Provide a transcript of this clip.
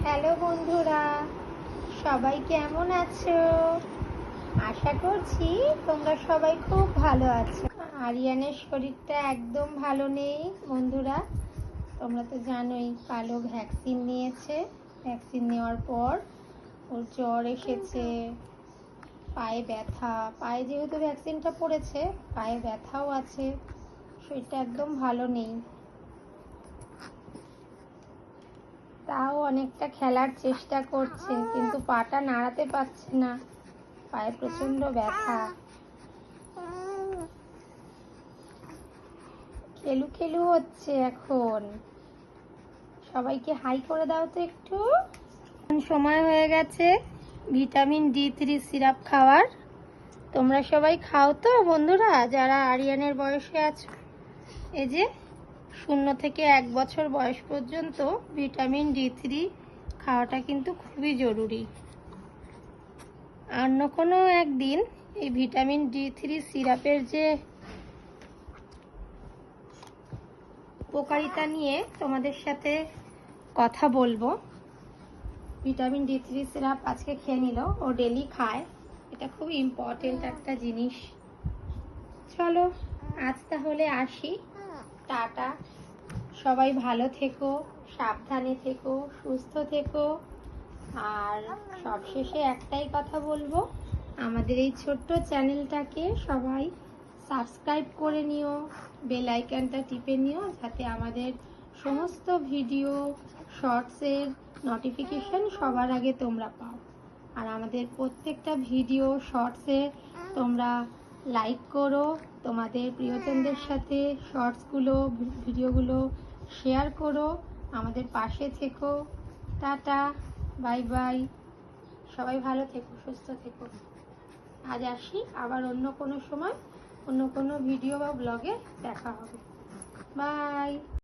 Hello বন্ধুরা, সবাই কেমন আছো? আশা করছি তোমরা সবাই খুব ভালো আছো। আরিয়ানের শরীরটা একদম ভালো নেই বন্ধুরা। তোমরা তো জানোই, কালো ভ্যাকসিন নিয়েছে। ভ্যাকসিন নেওয়ার পর ওর জ্বর এসেছে, পায়ে ব্যথা, পায়ে যেহেতু ভ্যাকসিনটা পড়েছে পায়ে ব্যথাও আছে, শরীরটা একদম ভালো নেই। তাও অনেকটা খেলার চেষ্টা করছে, কিন্তু পাটা নাড়াতে পারছে না, পায়ে প্রচন্ড ব্যথা। খেলু খেলু হচ্ছে এখন। সবাইকে হাই করে দাও তো একটু। সময় হয়ে গেছে ভিটামিন D3 সিরাপ খাওয়ার। তোমরা সবাই খাও তো বন্ধুরা, যারা আরিয়ানের বয়সে আছো। এই যে 0 থেকে 1 বছর বয়স পর্যন্ত ভিটামিন D3 খাওয়াটা কিন্তু খুবই জরুরি। অন্য কোনো একদিন এই ভিটামিন D3 সিরাপের যে উপকারিতা নিয়ে তোমাদের সাথে কথা বলবো। ভিটামিন D3 সিরাপ আজকে খেয়ে নিল, ও ডেলি খায়, এটা খুব ইম্পর্টেন্ট একটা জিনিস। চলো আজ তাহলে আসি, টাটা। সবাই ভালো থেকো, সাবধানে থেকো, সুস্থ থেকো। আর সবশেষে একটাই কথা বলবো, আমাদের এই ছোট্ট চ্যানেলটাকে সবাই সাবস্ক্রাইব করে নিও, বেল আইকনটা টিপে নিও, যাতে আমাদের সমস্ত ভিডিও শর্টসের নোটিফিকেশন সবার আগে তোমরা পাও। আর আমাদের প্রত্যেকটা ভিডিও শর্টসে তোমরা লাইক করো, তোমাদের প্রিয়জনদের সাথে শর্টসগুলো ভিডিওগুলো শেয়ার করো, আমাদের পাশে থেকো। Tata, bye bye. সবাই ভালো থেকো, সুস্থ থেকো। আজ আসি, আবার অন্য কোনো সময় অন্য কোনো ভিডিও বা ব্লগে দেখা হবে। বাই।